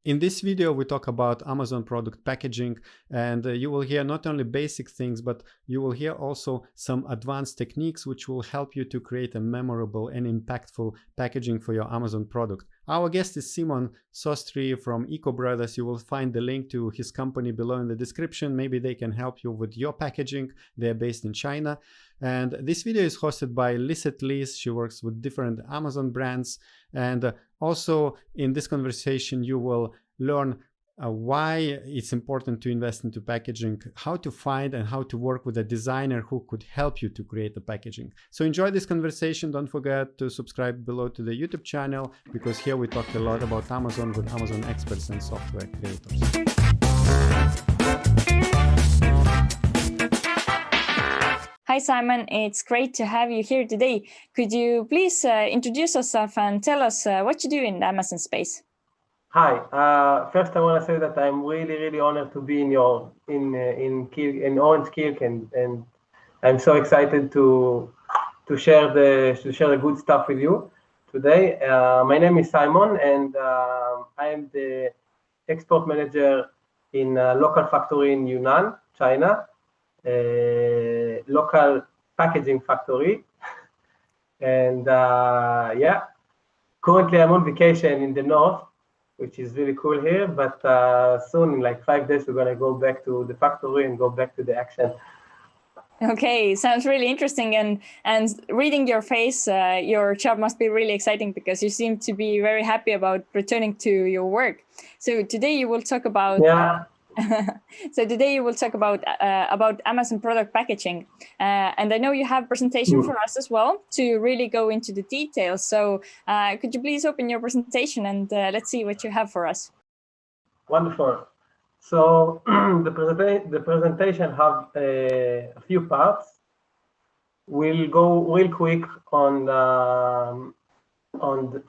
In this video, we talk about Amazon product packaging, and you will hear not only basic things, but you will hear also some advanced techniques which will help you to create a memorable and impactful packaging for your Amazon product. Our guest is Simon Sostri from Eco Brothers. You will find the link to his company below in the description. Maybe they can help you with your packaging. They're based in China. And this video is hosted by Lisette Liz. She works with different Amazon brands. And also in this conversation, you will learn why it's important to invest into packaging, how to find and how to work with a designer who could help you to create the packaging. So enjoy this conversation. Don't forget to subscribe below to the YouTube channel, because here we talk a lot about Amazon with Amazon experts and software creators. Hi Simon, it's great to have you here today. Could you please introduce yourself and tell us what you do in the Amazon space? Hi. First, I want to say that I'm really honored to be in Orange Klik, and I'm so excited to share the good stuff with you today. My name is Simon, and I am the export manager in a local factory in Yunnan, China. Local packaging factory, and yeah, currently I'm on vacation in the north, which is really cool here, but soon, in like 5 days, we're going to go back to the factory and go back to the action. Okay, sounds really interesting, and reading your face, your job must be really exciting because you seem to be very happy about returning to your work. So today you will talk about today you will talk about Amazon product packaging, and I know you have a presentation for us as well to really go into the details. So could you please open your presentation and let's see what you have for us. Wonderful. So the presentation have a few parts. We'll go real quick on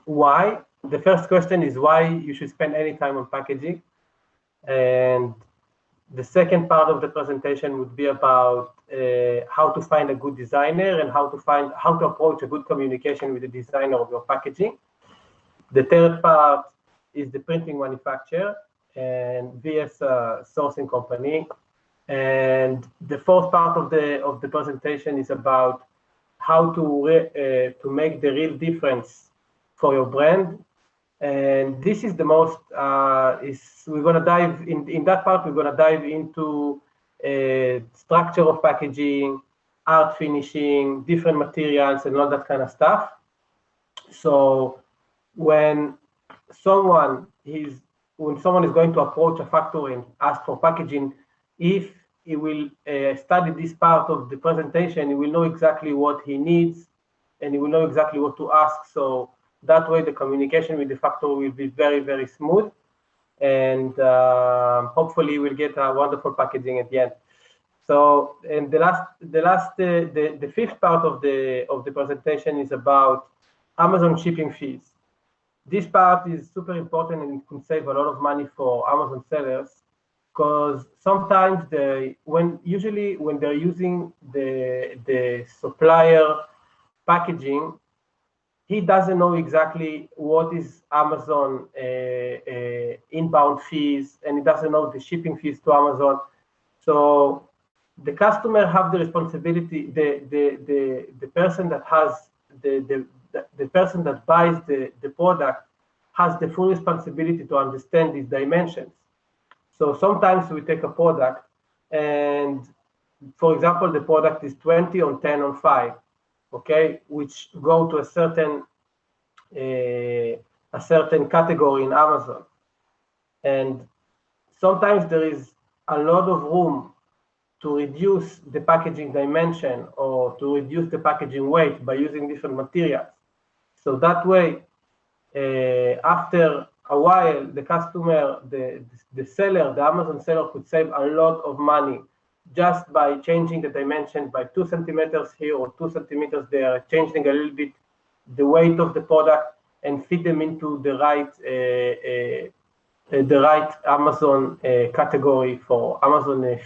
why. The first question is why you should spend any time on packaging. And the second part of the presentation would be about how to find a good designer and how to approach a good communication with the designer of your packaging. The third part is the printing manufacturer and VS sourcing company. And the fourth part of the presentation is about how to make the real difference for your brand. And this is the most, we're going to dive in that part, we're going to dive into structure of packaging, art finishing, different materials, and all that kind of stuff. So when someone is going to approach a factory and ask for packaging, if he will study this part of the presentation, he will know exactly what he needs, and he will know exactly what to ask. So that way, the communication with the factory will be very smooth, and hopefully, we'll get a wonderful packaging at the end. So, and the fifth part of the presentation is about Amazon shipping fees. This part is super important, and it can save a lot of money for Amazon sellers, because sometimes when they're using the supplier packaging, he doesn't know exactly what is Amazon inbound fees, and he doesn't know the shipping fees to Amazon. So the customer have the responsibility. The person that has the person that buys the product has the full responsibility to understand these dimensions. So sometimes we take a product, and for example, the product is 20 on 10 on 5. Okay, which go to a certain category in Amazon, and sometimes there is a lot of room to reduce the packaging dimension or to reduce the packaging weight by using different materials. So that way, after a while, the customer, the seller, the Amazon seller could save a lot of money just by changing the dimension by 2 centimeters here or 2 centimeters there, changing a little bit the weight of the product and fit them into the right Amazon category for Amazon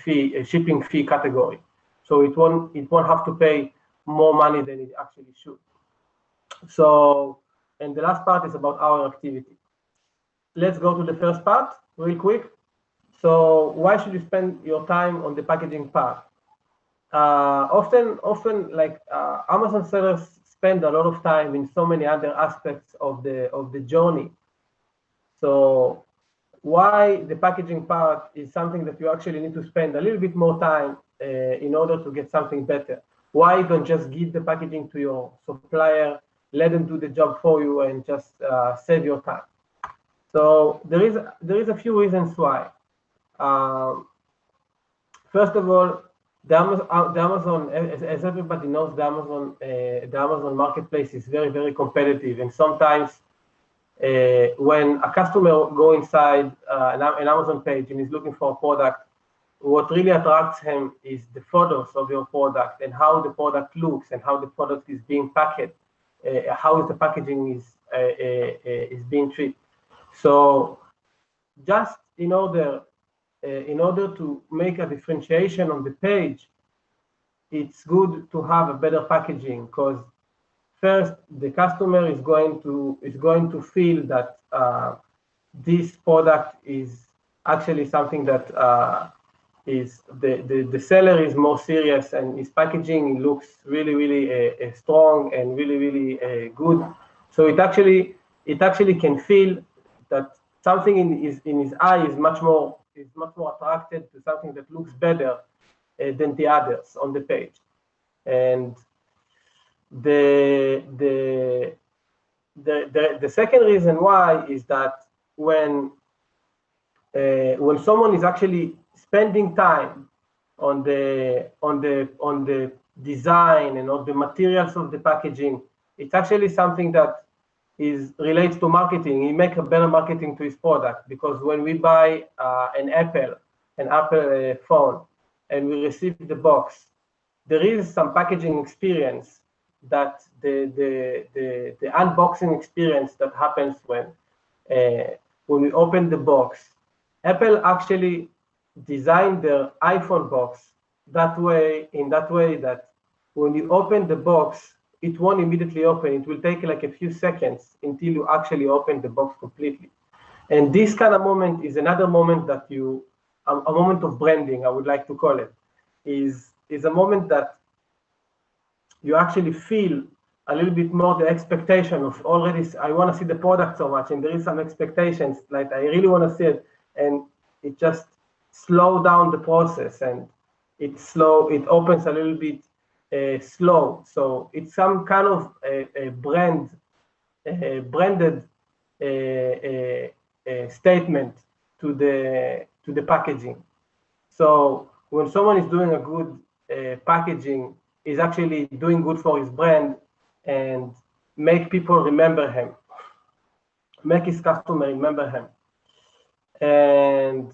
shipping fee category. So it won't have to pay more money than it actually should. So, and the last part is about our activity. let's go to the first part real quick. So why should you spend your time on the packaging part? Often like Amazon sellers spend a lot of time in so many other aspects of the journey. So why the packaging part is something that you actually need to spend a little bit more time in order to get something better. Why don't just give the packaging to your supplier, let them do the job for you, and just save your time? So there is a few reasons why. First of all, the Amazon, as everybody knows, the Amazon marketplace is very, very competitive, and sometimes when a customer go inside an Amazon page and is looking for a product, what really attracts him is the photos of your product and how the product looks and how the product is being packaged, how the packaging is being treated. So just in order to make a differentiation on the page, it's good to have a better packaging, because first, the customer is going to feel that this product is actually something that is the seller is more serious, and his packaging looks really, really strong and really, really good. So it actually can feel that something in his eye is much more attracted to something that looks better than the others on the page. And the second reason why is that when someone is actually spending time on the design and on the materials of the packaging, it's actually something that relates to marketing. He makes a better marketing to his product, because when we buy an Apple phone and we receive the box, there is some packaging experience that the unboxing experience that happens when we open the box. Apple actually designed their iPhone box in that way that when you open the box, it won't immediately open. It will take like a few seconds until you actually open the box completely. And this kind of moment is another moment that a moment of branding, I would like to call it, is a moment that you actually feel a little bit more the expectation of already, I want to see the product so much, and there is some expectations, like I really want to see it, and it just slow down the process, and it opens a little bit slow. So it's some kind of a branded statement to the packaging. So when someone is doing a good packaging, is actually doing good for his brand and make people remember him, make his customer remember him. And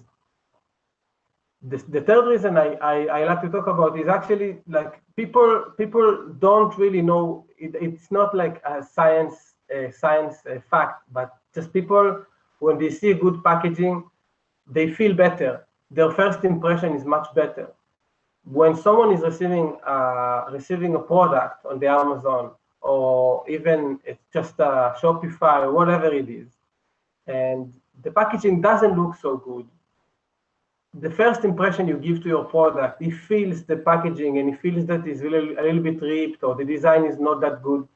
the third reason I like to talk about is actually like people don't really know. It's not like a science fact, but just people, when they see good packaging, they feel better. Their first impression is much better. When someone is receiving a product on the Amazon, or even it's just a Shopify or whatever it is, and the packaging doesn't look so good, the first impression you give to your product, he feels the packaging and he feels that it's a little bit ripped, or the design is not that good.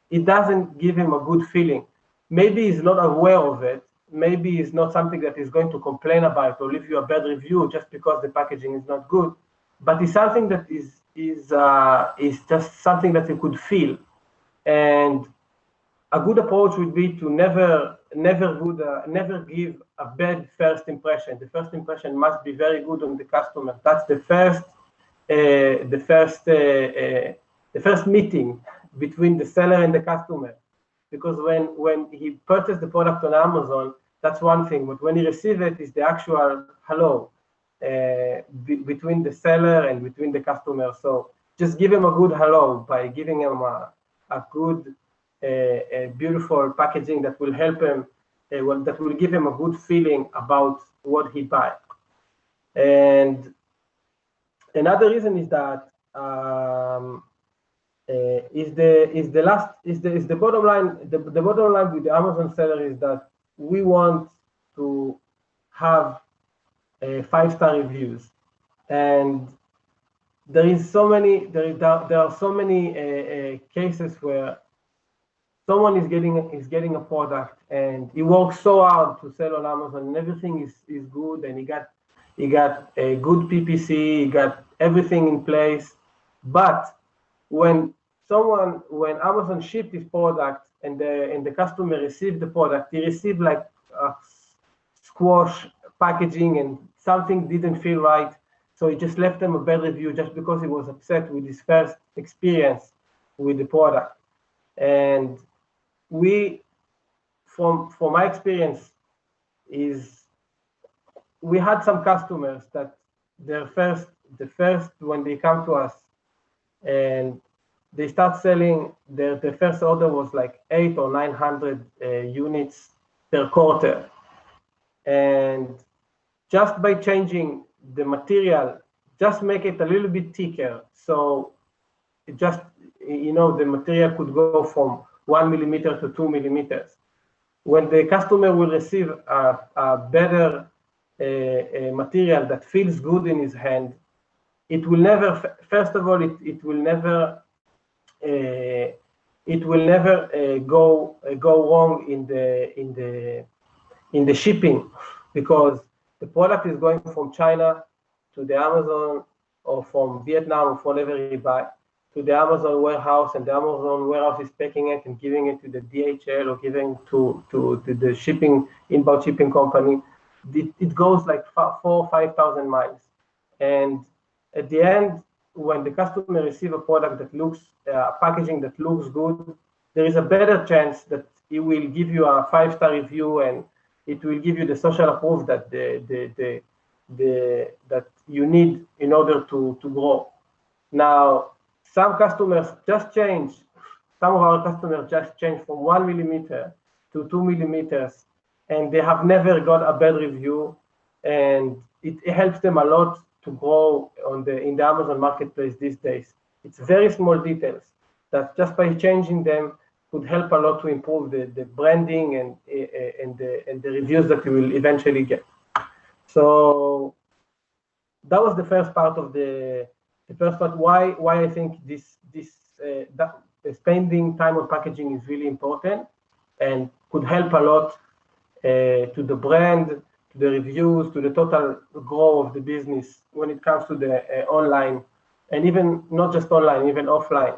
It doesn't give him a good feeling. Maybe he's not aware of it. Maybe it's not something that he's going to complain about or leave you a bad review just because the packaging is not good. But it's something that is just something that you could feel. And a good approach would be to never give a bad first impression. The first impression must be very good on the customer. That's the first meeting between the seller and the customer. Because when he purchased the product on Amazon, that's one thing. But when he receives it, is the actual hello between the seller and between the customer. So just give him a good hello by giving him a good, beautiful packaging that will help him, that will give him a good feeling about what he buys. And another reason is that the bottom line. The bottom line with the Amazon seller is that we want to have 5-star reviews, and there are so many cases where someone is getting a product and he works so hard to sell on Amazon, and everything is good, and he got a good PPC, he got everything in place. But when Amazon shipped his product and the customer received the product, he received like a squash packaging, and something didn't feel right. So he just left them a bad review just because he was upset with his first experience with the product. And from my experience, we had some customers that the first when they come to us and they start selling, their first order was like 800 or 900 units per quarter, and just by changing the material, just make it a little bit thicker, so the material could go from 1 millimeter to 2 millimeters. When the customer will receive a better material that feels good in his hand, it will never, first of all, it will never go wrong in the shipping, because the product is going from China to the Amazon, or from Vietnam, or wherever you buy, to the Amazon warehouse, and the Amazon warehouse is packing it and giving it to the DHL or giving to the inbound shipping company. It goes like 4,000 or 5,000 miles, and at the end, when the customer receives a product that looks packaging that looks good, there is a better chance that it will give you a 5-star review, and it will give you the social proof that that you need in order to grow. Now, some of our customers just changed from 1 millimeter to 2 millimeters, and they have never got a bad review, and it helps them a lot to grow in the Amazon marketplace these days. It's very small details that just by changing them could help a lot to improve the branding and the reviews that you will eventually get. So that was the first part of why I think that spending time on packaging is really important and could help a lot to the brand, to the reviews, to the total growth of the business when it comes to the online, and even not just online, even offline,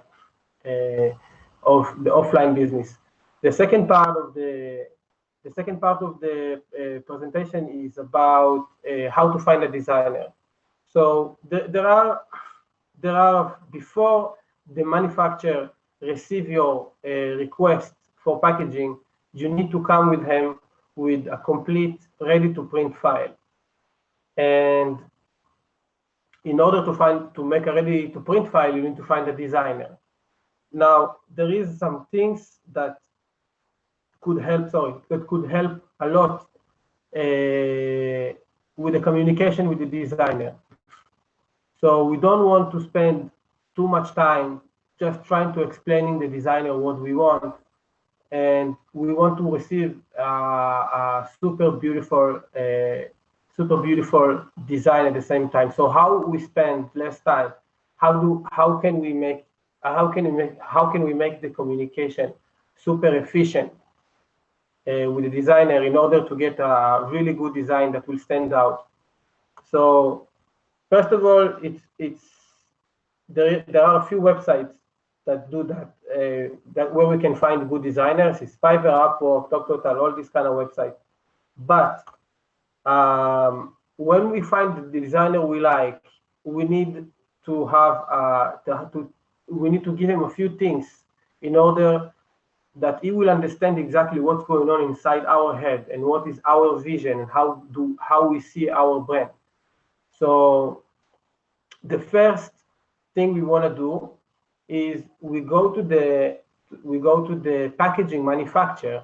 of the offline business. The second part of the presentation is about how to find a designer. So there are before the manufacturer receive your request for packaging, you need to come with him with a complete ready-to-print file. And in order to make a ready-to-print file, you need to find a designer. Now, there is some things that could help a lot with the communication with the designer. So we don't want to spend too much time just trying to explaining the designer what we want, and we want to receive a super beautiful design at the same time. So how we spend less time? How can we make the communication super efficient with the designer in order to get a really good design that will stand out? So first of all, there are a few websites that do that, where we can find good designers. It's Fiverr, Upwork, TalkTotal, all these kind of websites. But when we find the designer we like, we need to give him a few things in order that he will understand exactly what's going on inside our head and what is our vision and how we see our brand. So the first thing we want to do is we go to the packaging manufacturer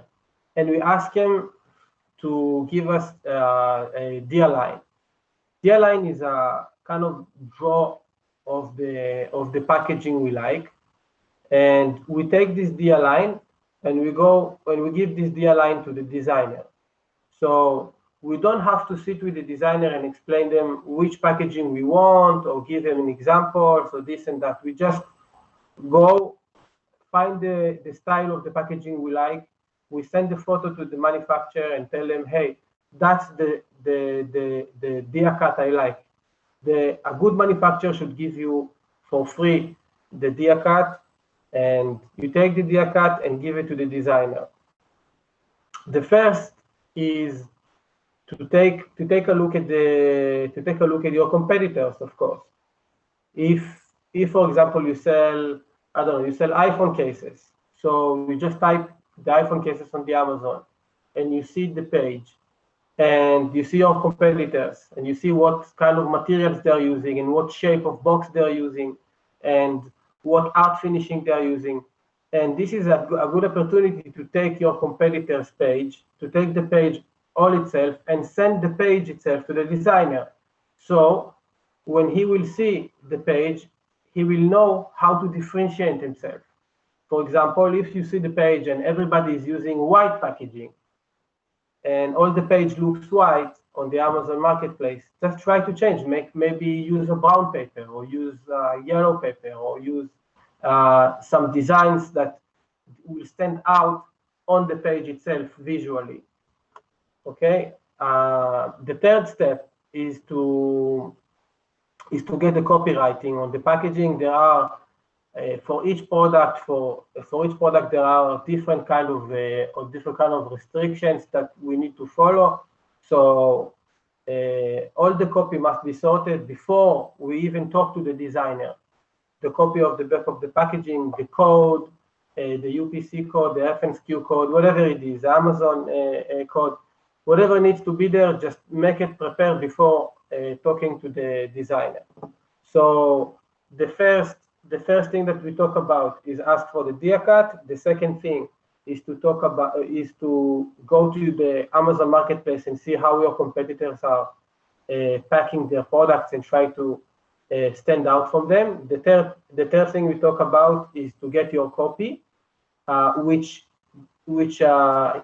and we ask him to give us a deal line. Deal line is a kind of draw of the packaging we like, and we take this deal line and we give this deal line to the designer. So we don't have to sit with the designer and explain them which packaging we want or give them an example, so this and that. We just go find the style of the packaging we like. We send the photo to the manufacturer and tell them, hey, that's the dia cut I like. A good manufacturer should give you for free the dia cut, and you take the dia cut and give it to the designer. The first is to take a look at your competitors, of course. If for example you sell, I don't know, you sell iPhone cases, so you just type the iPhone cases on the Amazon, and you see the page, and you see your competitors, and you see what kind of materials they're using, and what shape of box they're using, and what art finishing they're using. And this is a good opportunity to take your competitor's page, to take the page all itself and send the page itself to the designer. So when he will see the page, he will know how to differentiate himself. For example, if you see the page and everybody is using white packaging and all the page looks white on the Amazon marketplace, just try to change. Maybe use a brown paper, or use yellow paper, or use some designs that will stand out on the page itself visually. Okay. The third step is to get the copywriting on the packaging. There are for each product there are different kind of restrictions that we need to follow. So all the copy must be sorted before we even talk to the designer. The copy of the back of the packaging, the code, the UPC code, the FNSQ code, whatever it is, Amazon code, whatever needs to be there, just make it prepared before talking to the designer. So the first thing that we talk about is ask for the dia cut. The second thing is to go to the Amazon marketplace and see how your competitors are packing their products and try to stand out from them. The third thing we talk about is to get your copy, which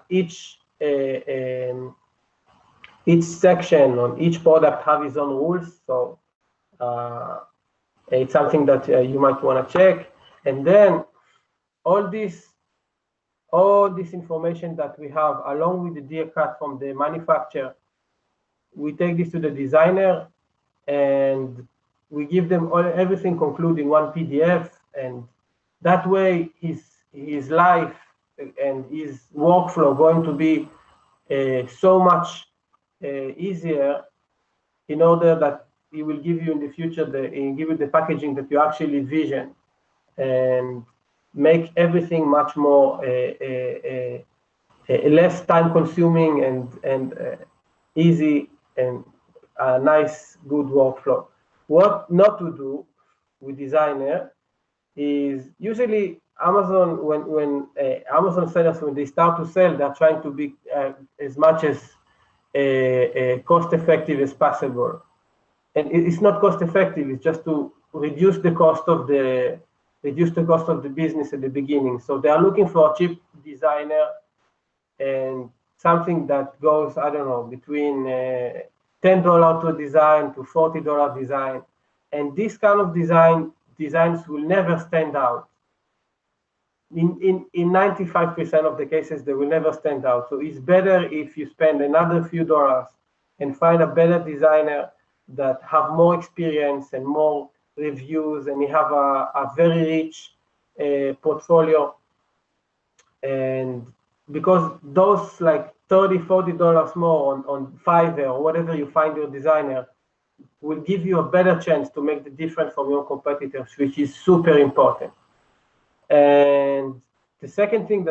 each section on each product have its own rules. So it's something that you might want to check. And then all this information that we have, along with the dia cut from the manufacturer, we take this to the designer and we give them everything concluding one PDF, and that way his life and his workflow going to be so much easier, in order that he will give you in the future give you the packaging that you actually vision, and make everything much more less time consuming and easy, and a nice good workflow. What not to do with designer is usually Amazon, when Amazon sellers, when they start to sell, they're trying to be as much as cost effective as possible. And it's not cost effective, it's just to reduce the cost of the business at the beginning. So they are looking for a cheap designer and something that goes, I don't know, between $10 to a design to $40 design. And this kind of designs will never stand out. In 95% of the cases, they will never stand out. So it's better if you spend another few dollars and find a better designer that have more experience and more reviews, and you have a very rich portfolio. And because those like $30-40 more on Fiverr or whatever you find your designer will give you a better chance to make the difference from your competitors, which is super important. And the second thing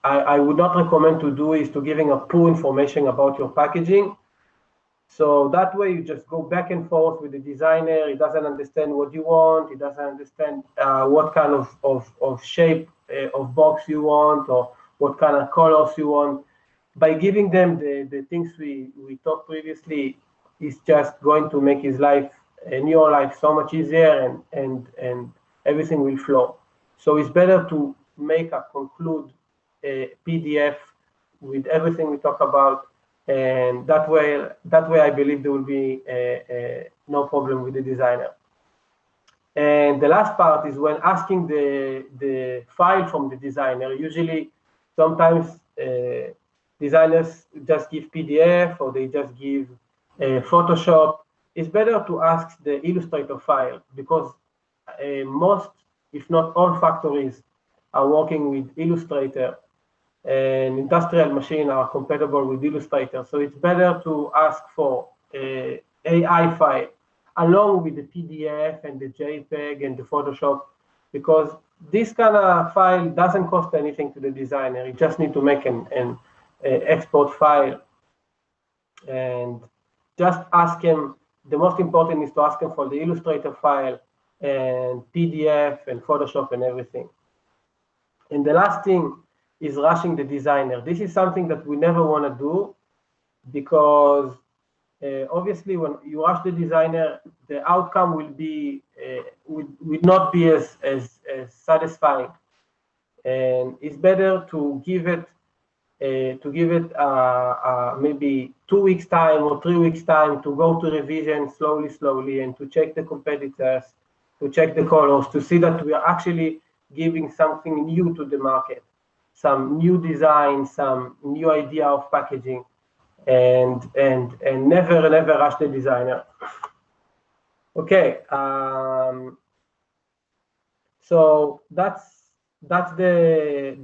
I would not recommend to do is to giving a poor information about your packaging. So that way you just go back and forth with the designer. He doesn't understand what you want. He doesn't understand what kind of shape of box you want, or what kind of colors you want. By giving them the things we talked previously, is just going to make his life and your life so much easier, and everything will flow. So it's better to make a conclude PDF with everything we talk about, And that way I believe there will be no problem with the designer. And the last part is when asking the file from the designer. Usually, sometimes designers just give PDF or they just give Photoshop. It's better to ask the Illustrator file because most, if not all, factories are working with Illustrator, and industrial machines are compatible with Illustrator. So it's better to ask for AI file along with the PDF and the JPEG and the Photoshop, because this kind of file doesn't cost anything to the designer. You just need to make an export file and just ask him. The most important is to ask him for the Illustrator file and PDF and Photoshop and everything. And the last thing is rushing the designer. This is something that we never want to do because obviously when you rush the designer, the outcome will be would not be as satisfying. And it's better to give it maybe 2 weeks time or 3 weeks time to go to revision slowly and to check the competitors, to check the colors, to see that we are actually giving something new to the market, some new design, some new idea of packaging, and never rush the designer. Okay, so that's the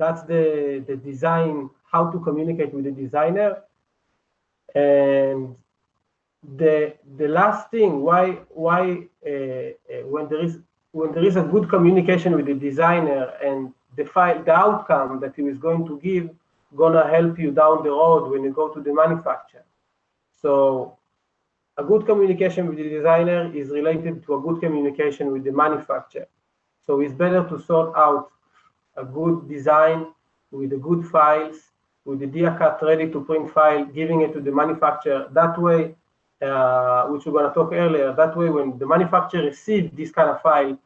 design, how to communicate with the designer. And the last thing, why when there is a good communication with the designer and the outcome that he is going to give gonna help you down the road when you go to the manufacturer. So a good communication with the designer is related to a good communication with the manufacturer. So it's better to sort out a good design with the good files, with the dia-cut ready to print file, giving it to the manufacturer. That way, which we're going to talk earlier, that way when the manufacturer receives this kind of file,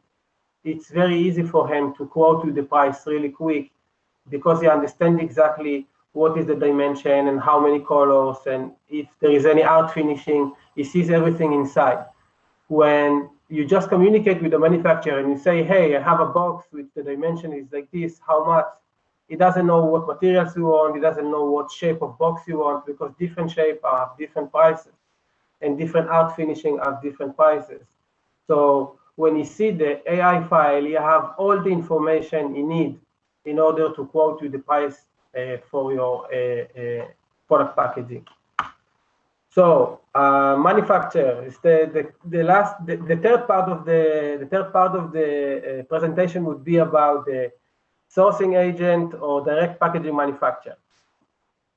it's very easy for him to quote you the price really quick because he understands exactly what is the dimension and how many colors, and if there is any art finishing, he sees everything inside. When you just communicate with the manufacturer and you say, hey, I have a box with the dimension is like this, how much? He doesn't know what materials you want, he doesn't know what shape of box you want, because different shape have different prices and different art finishing have different prices. So when you see the AI file, you have all the information you need in order to quote you the price for your product packaging. So manufacturer is the third part of the presentation would be about the sourcing agent or direct packaging manufacturer.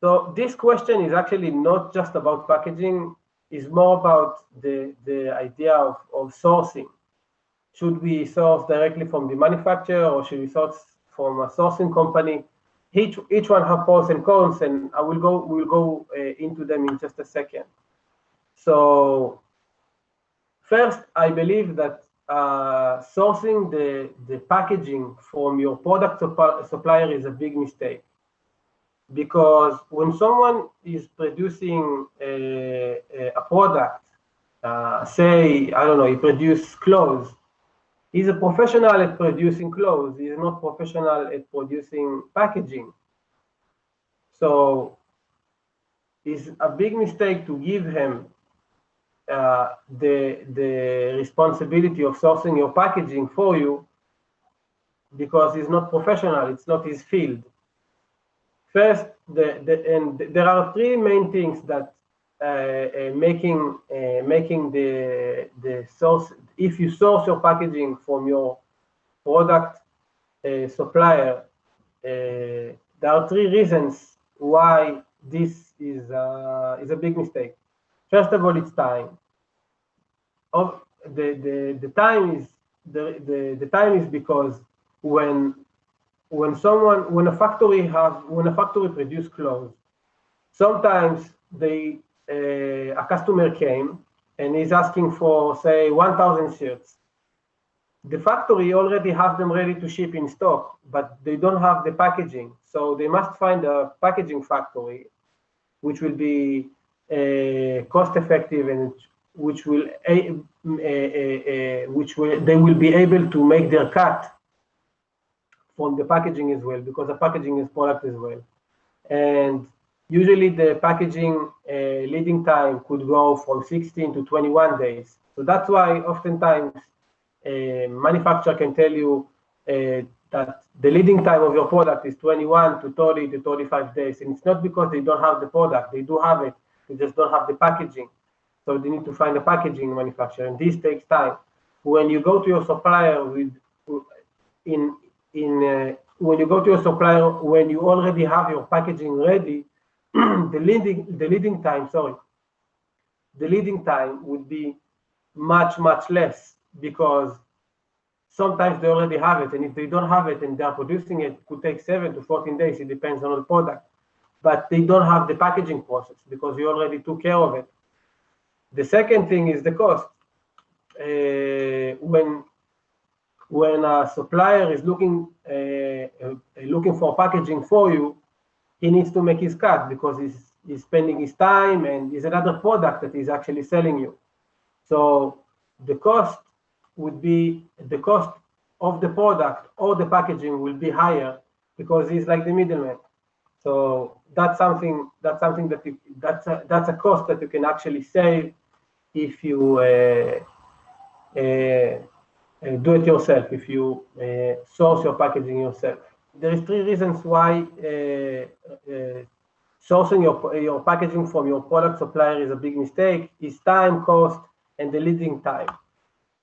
So this question is actually not just about packaging, it's more about the idea of sourcing. Should we source directly from the manufacturer or should we source from a sourcing company? Each one have pros and cons, and we'll go into them in just a second. So first, I believe that sourcing the packaging from your product supplier is a big mistake, because when someone is producing a product, say, I don't know, he produces clothes, he's a professional at producing clothes. He's not professional at producing packaging. So it's a big mistake to give him the responsibility of sourcing your packaging for you, because he's not professional. It's not his field. First, and there are three main things that making the source. If you source your packaging from your product supplier, there are three reasons why this is a big mistake. First of all, it's time. The time is because when a factory produce clothes, sometimes a customer came and is asking for, say, 1,000 shirts. The factory already have them ready to ship in stock, but they don't have the packaging. So they must find a packaging factory which will be cost effective and which they will be able to make their cut from the packaging as well, because the packaging is product as well. And usually the packaging leading time could go from 16 to 21 days. So that's why oftentimes a manufacturer can tell you that the leading time of your product is 21 to 30 to 35 days. And it's not because they don't have the product, they do have it, they just don't have the packaging. So they need to find a packaging manufacturer, and this takes time. When you go to your supplier when you go to your supplier when you already have your packaging ready, the leading time would be much less, because sometimes they already have it, and if they don't have it and they are producing it, it could take 7 to 14 days. It depends on the product, but they don't have the packaging process because you already took care of it. The second thing is the cost. When a supplier is looking for packaging for you, he needs to make his cut because he's spending his time and is another product that he's actually selling you. So the cost would be the cost of the product or the packaging will be higher because he's like the middleman. So that's something that's a cost that you can actually save if you do it yourself, if you source your packaging yourself. There is 3 reasons why sourcing your packaging from your product supplier is a big mistake: is time, cost, and the leading time.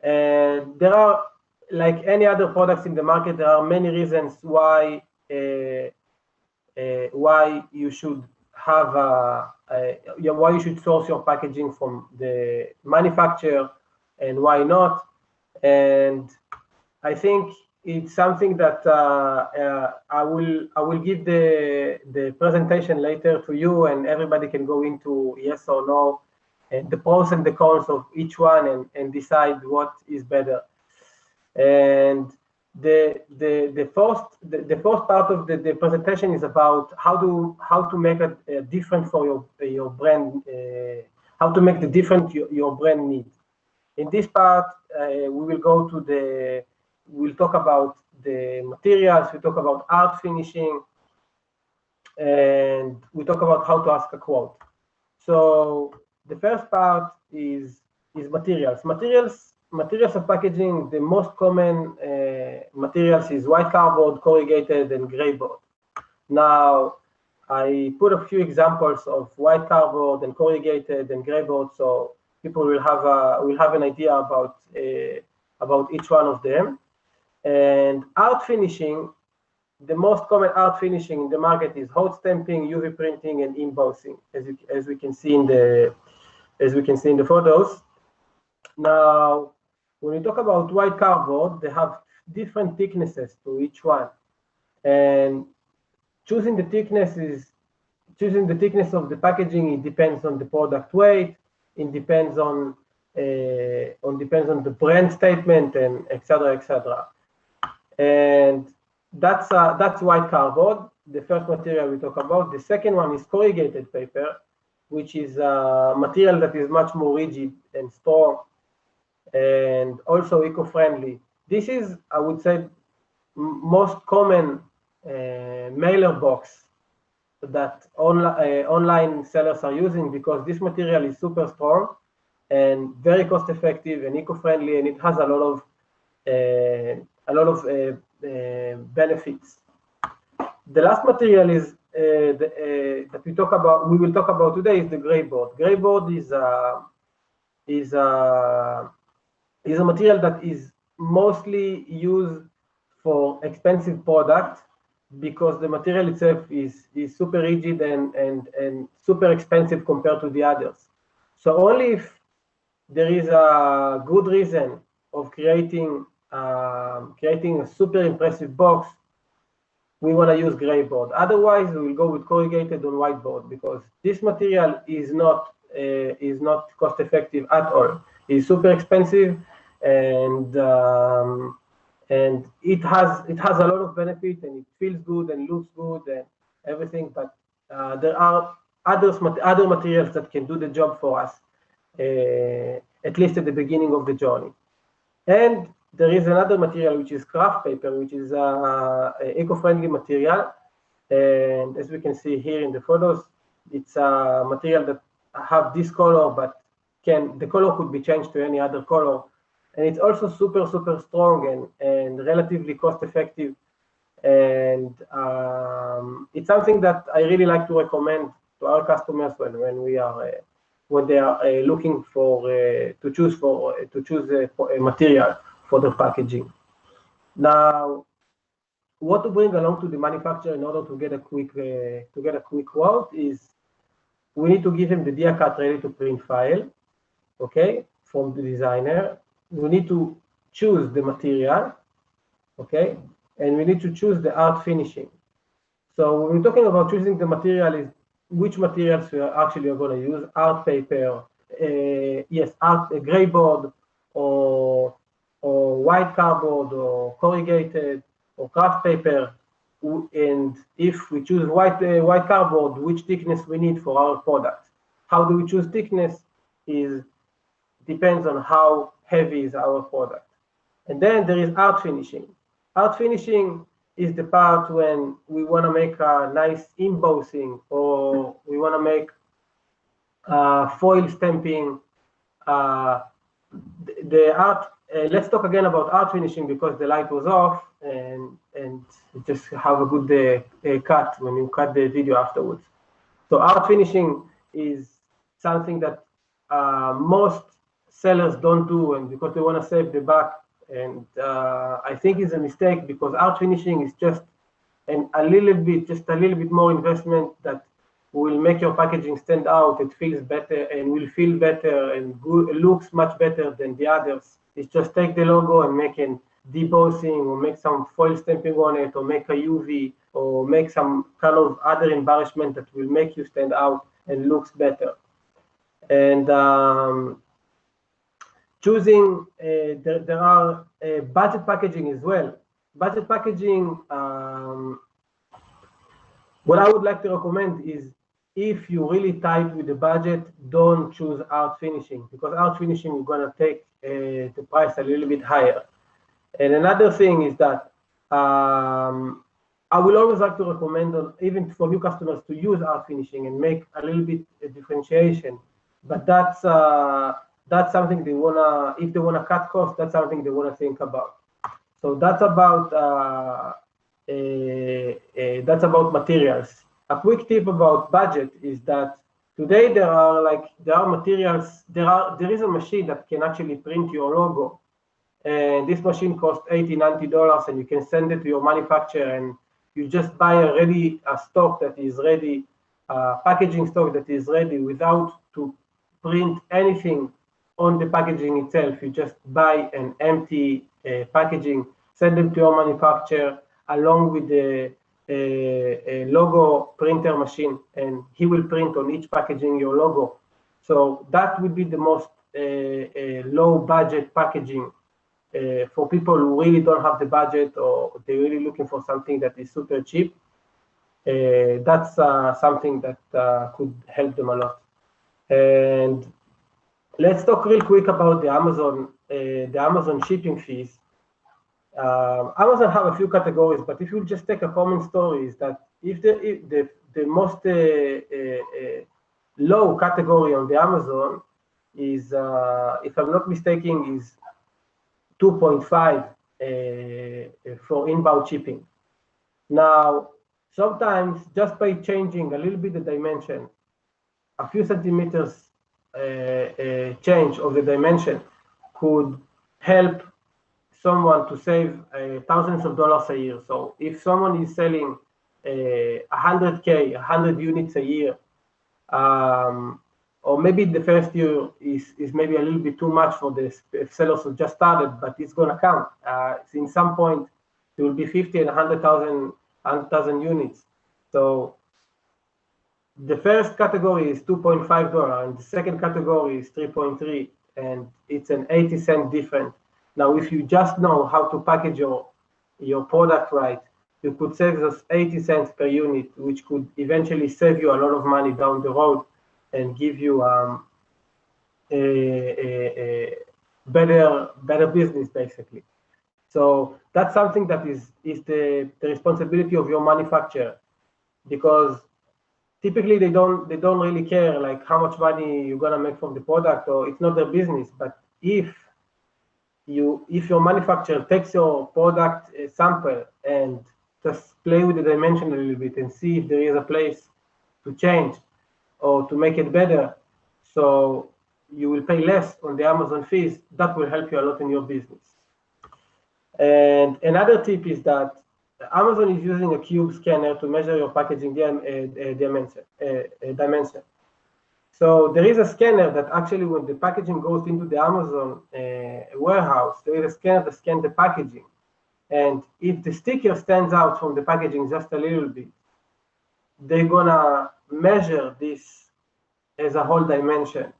And there are, like any other products in the market, there are many reasons why you should have why you should source your packaging from the manufacturer and why not. And I think it's something that I will give the presentation later to you, and everybody can go into yes or no, and the pros and the cons of each one, and decide what is better. And the first part of the presentation is about how to make a different for your brand, how to make the different your brand needs. In this part, we'll talk about the materials, we talk about art finishing, and we talk about how to ask a quote. So the first part is materials. Materials of packaging, the most common materials is white cardboard, corrugated, and gray board. Now, I put a few examples of white cardboard and corrugated and gray board, so people will have an idea about each one of them. And art finishing, the most common art finishing in the market is hot stamping, UV printing, and embossing, as we can see in the photos. Now, when we talk about white cardboard, they have different thicknesses to each one, and choosing the thickness of the packaging, it depends on the product weight, it depends on the brand statement, and etc. And that's white cardboard, the first material we talk about. The second one is corrugated paper, which is a material that is much more rigid and strong, and also eco-friendly. This is, I would say, most common mailer box that online sellers are using, because this material is super strong and very cost effective and eco-friendly, and it has a lot of benefits. The last material is that we will talk about today is the gray board. Gray board is a material that is mostly used for expensive products, because the material itself is super rigid and super expensive compared to the others. So only if there is a good reason of creating a super impressive box, we want to use gray board. Otherwise, we will go with corrugated on whiteboard, because this material is not cost effective at all. It's super expensive, and it has a lot of benefit, and it feels good and looks good and everything. But there are other materials that can do the job for us, at least at the beginning of the journey. And there is another material, which is craft paper, which is an eco-friendly material. And as we can see here in the photos, it's a material that have this color, but the color could be changed to any other color. And it's also super, super strong and relatively cost effective. And it's something that I really like to recommend to our customers when they are looking for to choose a material for the packaging. Now, what to bring along to the manufacturer in order to get a quick quote is we need to give him the dia cut ready to print file, okay, from the designer. We need to choose the material, okay, and we need to choose the art finishing. So when we're talking about choosing the material, is which materials we are actually going to use: art paper, yes, gray board, or white cardboard, or corrugated, or craft paper. And if we choose white cardboard, which thickness we need for our product. How do we choose thickness? Depends on how heavy is our product. And then there is art finishing. Art finishing is the part when we want to make a nice embossing, or we want to make foil stamping. The art. Let's talk again about art finishing, because the light was off, and just have a good cut when you cut the video afterwards. So art finishing is something that most sellers don't do, and because they want to save the buck. And I think it's a mistake, because art finishing is just a little bit more investment that will make your packaging stand out. It feels better and will feel better and looks much better than the others. It's just take the logo and make an debossing, or make some foil stamping on it, or make a UV, or make some kind of other embellishment that will make you stand out and looks better. And choosing, there are budget packaging as well. Budget packaging, what I would like to recommend is, if you're really tight with the budget, don't choose art finishing, because art finishing is going to take the price a little bit higher. And another thing is that I will always like to recommend, even for new customers, to use art finishing and make a little bit of differentiation. But that's something they wanna, if they wanna cut costs, that's something they wanna think about. So that's about materials. A quick tip about budget is that today there are materials. There is a machine that can actually print your logo, and this machine costs $80-90, and you can send it to your manufacturer, and you just buy a stock that is ready, packaging stock that is ready, without to print anything on the packaging itself. You just buy an empty packaging, send them to your manufacturer along with the logo printer machine, and he will print on each packaging your logo. So that would be the most low budget packaging for people who really don't have the budget, or they're really looking for something that is super cheap. That's something that could help them a lot. And let's talk real quick about the Amazon shipping fees. Amazon have a few categories, but if you just take a common story, is that if the most low category on the Amazon is, if I'm not mistaken, is 2.5 for inbound shipping. Now, sometimes just by changing a little bit the dimension, a few centimeters change of the dimension could help someone to save thousands of dollars a year. So if someone is selling 100 units a year, or maybe the first year is maybe a little bit too much for the sellers who just started, but it's going to count. In some point, there will be 50 and 100,000 units. So the first category is $2.5, and the second category is 3.3, and it's an 80-cent difference. Now, if you just know how to package your product right, you could save us 80 cents per unit, which could eventually save you a lot of money down the road and give you a better business, basically. So that's something that is the responsibility of your manufacturer, because typically they don't really care like how much money you're gonna make from the product, or it's not their business. But if your manufacturer takes your product sample and just play with the dimension a little bit and see if there is a place to change or to make it better, so you will pay less on the Amazon fees, that will help you a lot in your business. And another tip is that Amazon is using a cube scanner to measure your packaging dimension. So there is a scanner that actually, when the packaging goes into the Amazon warehouse, there is a scanner that scans the packaging. And if the sticker stands out from the packaging just a little bit, they're gonna measure this as a whole dimension.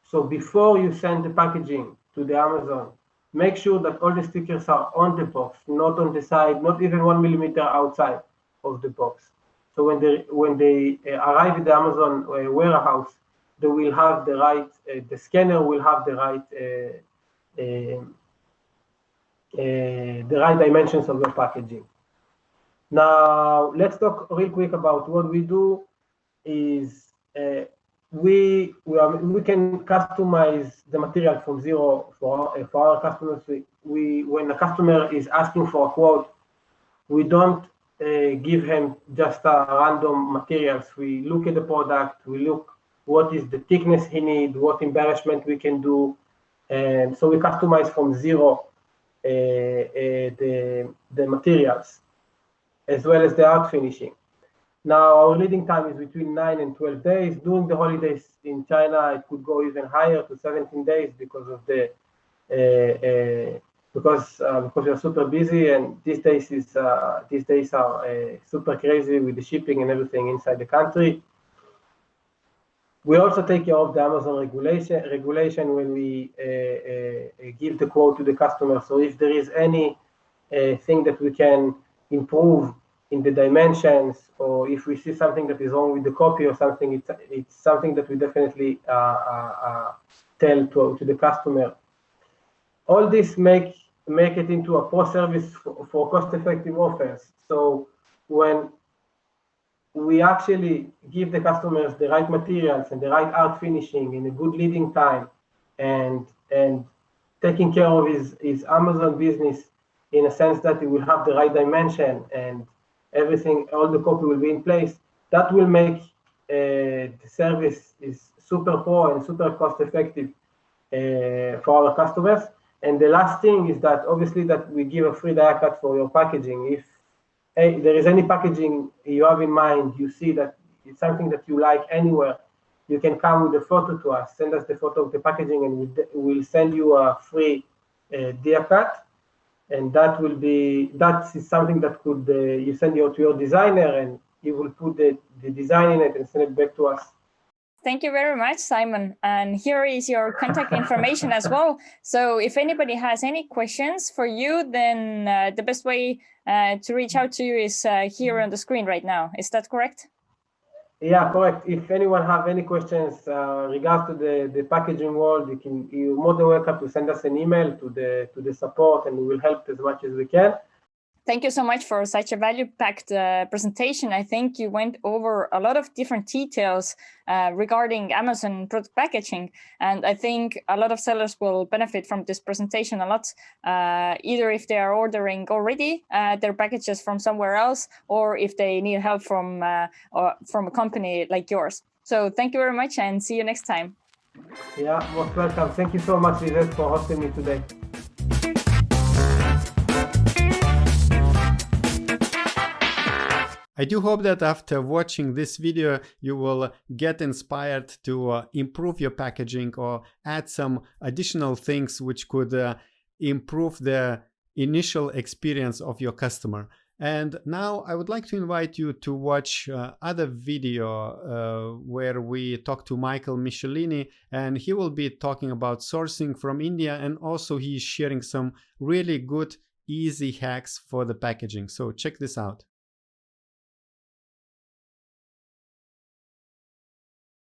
So before you send the packaging to the Amazon, make sure that all the stickers are on the box, not on the side, not even 1 millimeter outside of the box. So when they arrive at the Amazon warehouse, they will have the right, the scanner will have the right dimensions of your packaging. Now, let's talk real quick about what we do. Is we can customize the material from zero for our customers. When a customer is asking for a quote, we don't give him just a random materials. We look at the product, we look what is the thickness he needs, what embellishment we can do, and so we customize from zero the materials as well as the art finishing. Now, our leading time is between 9 and 12 days. During the holidays in China, it could go even higher to 17 days because of the because you're super busy, and these days are super crazy with the shipping and everything inside the country. We also take care of the Amazon regulation when we give the quote to the customer. So if there is any thing that we can improve in the dimensions, or if we see something that is wrong with the copy or something, it's something that we definitely tell to the customer. All this make it into a pro service for cost-effective offers. So when we actually give the customers the right materials and the right art finishing in a good leading time, and taking care of his Amazon business in a sense that he will have the right dimension and everything, all the copy will be in place, that will make the service is super pro and super cost effective for our customers. And the last thing is that obviously that we give a free die cut for your packaging. If there is any packaging you have in mind, you see that it's something that you like anywhere, you can come with a photo to us, send us the photo of the packaging, and we'll send you a free die cut. And that is something that could you send it to your designer, and he will put the design in it and send it back to us. Thank you very much, Simon. And here is your contact information as well. So if anybody has any questions for you, then the best way to reach out to you is here on the screen right now. Is that correct? Yeah, correct. If anyone have any questions regards to the packaging world, you're more than welcome to send us an email to the support, and we will help as much as we can. Thank you so much for such a value-packed presentation. I think you went over a lot of different details regarding Amazon product packaging. And I think a lot of sellers will benefit from this presentation a lot, either if they are ordering already their packages from somewhere else, or if they need help from a company like yours. So thank you very much, and see you next time. Yeah, most welcome. Thank you so much, Lizette, for hosting me today. I do hope that after watching this video, you will get inspired to improve your packaging or add some additional things which could improve the initial experience of your customer. And now I would like to invite you to watch other video where we talk to Michael Michelini, and he will be talking about sourcing from India, and also he is sharing some really good easy hacks for the packaging. So check this out.